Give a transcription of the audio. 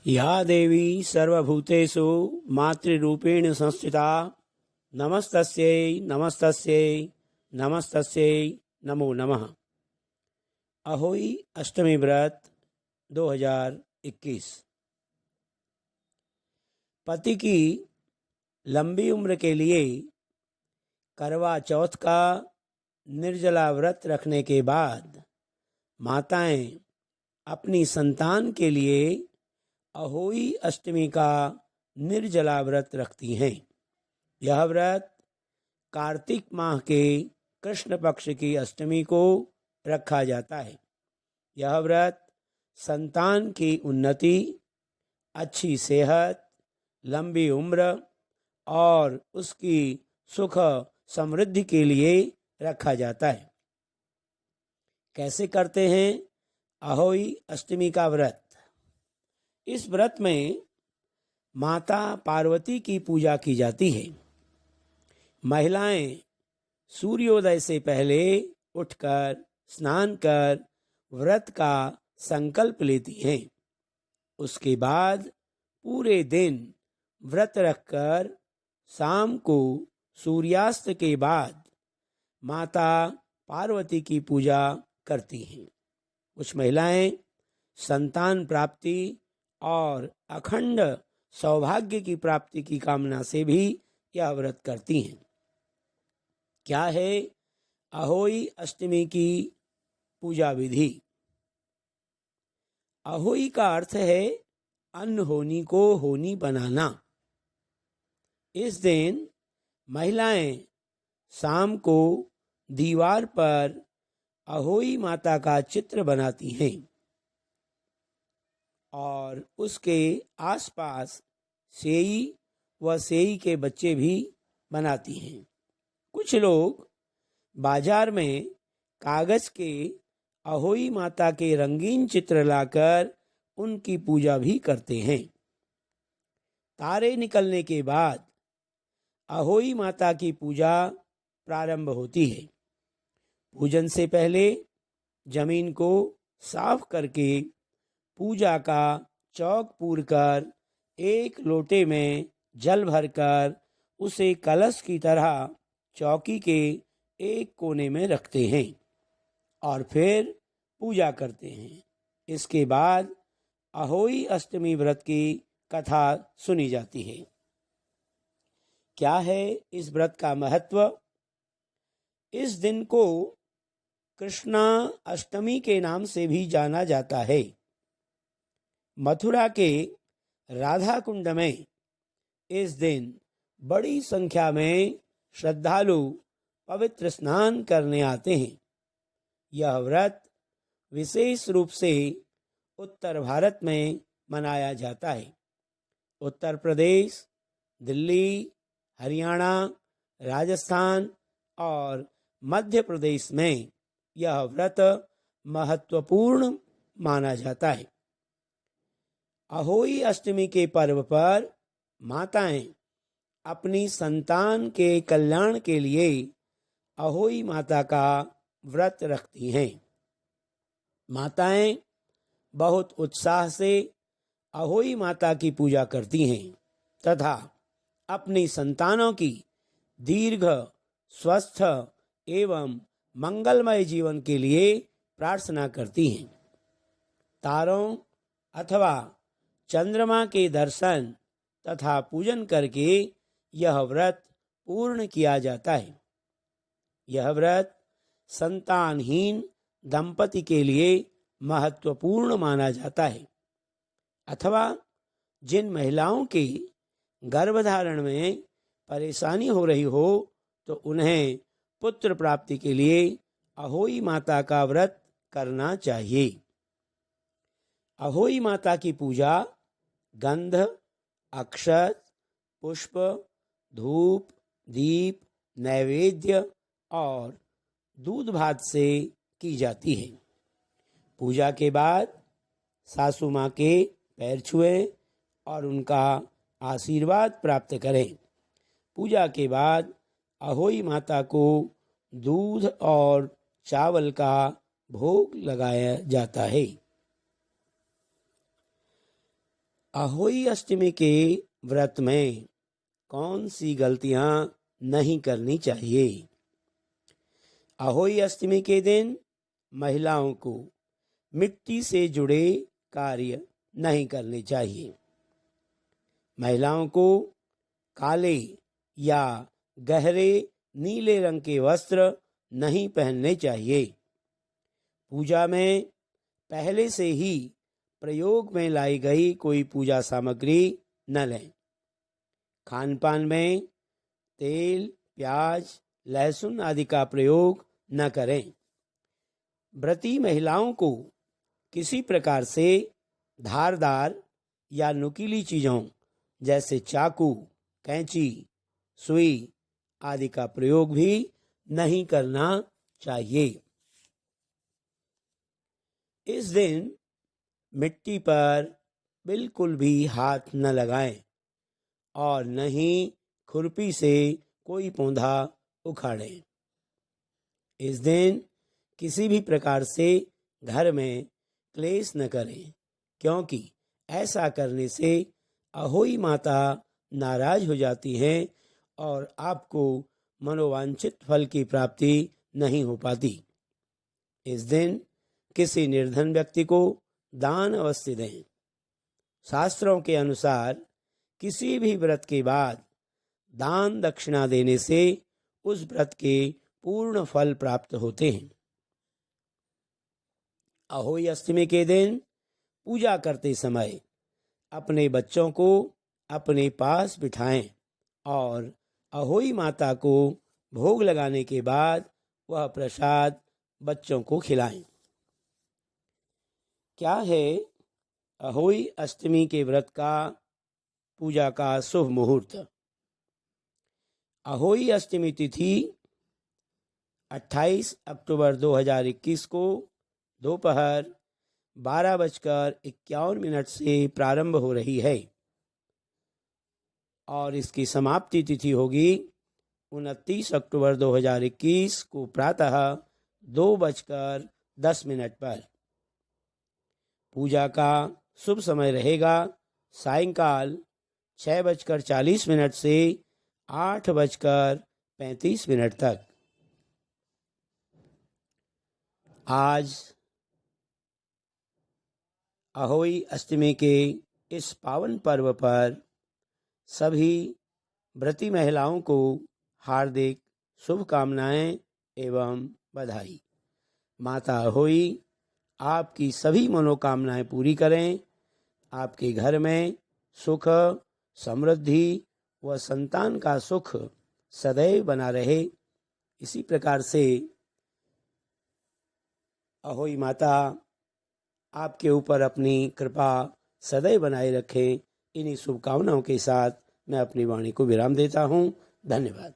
या देवी सर्वभूतेषु मातृरूपेण संस्थिता नमस्तस्यै नमस्तस्यै नमस्तस्यै नमो नमः। अहोई अष्टमी व्रत 2021। पति की लंबी उम्र के लिए करवा चौथ का निर्जला व्रत रखने के बाद माताएं अपनी संतान के लिए अहोई अष्टमी का निर्जला व्रत रखती हैं। यह व्रत कार्तिक माह के कृष्ण पक्ष की अष्टमी को रखा जाता है। यह व्रत संतान की उन्नति, अच्छी सेहत, लंबी उम्र और उसकी सुख समृद्धि के लिए रखा जाता है। कैसे करते हैं अहोई अष्टमी का व्रत? इस व्रत में माता पार्वती की पूजा की जाती है। महिलाएं सूर्योदय से पहले उठकर स्नान कर व्रत का संकल्प लेती हैं। उसके बाद पूरे दिन व्रत रखकर शाम को सूर्यास्त के बाद माता पार्वती की पूजा करती हैं। कुछ महिलाएं संतान प्राप्ति और अखंड सौभाग्य की प्राप्ति की कामना से भी यह व्रत करती हैं। क्या है अहोई अष्टमी की पूजा विधि? अहोई का अर्थ है अनहोनी को होनी बनाना। इस दिन महिलाएं शाम को दीवार पर अहोई माता का चित्र बनाती हैं और उसके आसपास सेई व सेई के बच्चे भी बनाती हैं। कुछ लोग बाजार में कागज के अहोई माता के रंगीन चित्र लाकर उनकी पूजा भी करते हैं। तारे निकलने के बाद अहोई माता की पूजा प्रारंभ होती है। पूजन से पहले जमीन को साफ करके पूजा का चौक पूरकर एक लोटे में जल भरकर उसे कलश की तरह चौकी के एक कोने में रखते हैं और फिर पूजा करते हैं। इसके बाद अहोई अष्टमी व्रत की कथा सुनी जाती है। क्या है इस व्रत का महत्व? इस दिन को कृष्णा अष्टमी के नाम से भी जाना जाता है। मथुरा के राधा कुंड में इस दिन बड़ी संख्या में श्रद्धालु पवित्र स्नान करने आते हैं। यह व्रत विशेष रूप से उत्तर भारत में मनाया जाता है। उत्तर प्रदेश, दिल्ली, हरियाणा, राजस्थान और मध्य प्रदेश में यह व्रत महत्वपूर्ण माना जाता है। अहोई अष्टमी के पर्व पर माताएं अपनी संतान के कल्याण के लिए अहोई माता का व्रत रखती हैं। माताएं बहुत उत्साह से अहोई माता की पूजा करती हैं तथा अपनी संतानों की दीर्घ, स्वस्थ एवं मंगलमय जीवन के लिए प्रार्थना करती हैं। तारों अथवा चंद्रमा के दर्शन तथा पूजन करके यह व्रत पूर्ण किया जाता है। यह व्रत संतानहीन दंपति के लिए महत्वपूर्ण माना जाता है अथवा जिन महिलाओं के गर्भधारण में परेशानी हो रही हो तो उन्हें पुत्र प्राप्ति के लिए अहोई माता का व्रत करना चाहिए। अहोई माता की पूजा गंध, अक्षत, पुष्प, धूप, दीप, नैवेद्य और दूध भात से की जाती है। पूजा के बाद सासू माँ के पैर छुएं और उनका आशीर्वाद प्राप्त करें। पूजा के बाद अहोई माता को दूध और चावल का भोग लगाया जाता है। अहोई अष्टमी के व्रत में कौन सी गलतियां नहीं करनी चाहिए? अहोई अष्टमी के दिन महिलाओं को मिट्टी से जुड़े कार्य नहीं करने चाहिए। महिलाओं को काले या गहरे नीले रंग के वस्त्र नहीं पहनने चाहिए। पूजा में पहले से ही प्रयोग में लाई गई कोई पूजा सामग्री न लें। खान पान में तेल, प्याज, लहसुन आदि का प्रयोग न करें। व्रती महिलाओं को किसी प्रकार से धारदार या नुकीली चीज़ों जैसे चाकू, कैंची, सुई आदि का प्रयोग भी नहीं करना चाहिए। इस दिन मिट्टी पर बिल्कुल भी हाथ न लगाएं और न ही खुरपी से कोई पौधा उखाड़ें। इस दिन किसी भी प्रकार से घर में क्लेश न करें, क्योंकि ऐसा करने से अहोई माता नाराज हो जाती हैं और आपको मनोवांछित फल की प्राप्ति नहीं हो पाती। इस दिन किसी निर्धन व्यक्ति को दान अवश्य दें। शास्त्रों के अनुसार किसी भी व्रत के बाद दान दक्षिणा देने से उस व्रत के पूर्ण फल प्राप्त होते हैं। अहोई अष्टमी के दिन पूजा करते समय अपने बच्चों को अपने पास बिठाएं और अहोई माता को भोग लगाने के बाद वह प्रसाद बच्चों को खिलाएं। क्या है अहोई अष्टमी के व्रत का पूजा का शुभ मुहूर्त? अहोई अष्टमी तिथि 28 अक्टूबर 2021 को दोपहर 12:51 से प्रारंभ हो रही है और इसकी समाप्ति तिथि होगी 29 अक्टूबर 2021 को प्रातः 2:10 पर। पूजा का शुभ समय रहेगा सायंकाल 6:40 से 8:35 तक। आज अहोई अष्टमी के इस पावन पर्व पर सभी व्रती महिलाओं को हार्दिक शुभकामनाएं एवं बधाई। माता अहोई आपकी सभी मनोकामनाएं पूरी करें, आपके घर में सुख, समृद्धि व संतान का सुख सदैव बना रहे। इसी प्रकार से अहोई माता आपके ऊपर अपनी कृपा सदैव बनाए रखें। इन्हीं शुभकामनाओं के साथ मैं अपनी वाणी को विराम देता हूँ। धन्यवाद।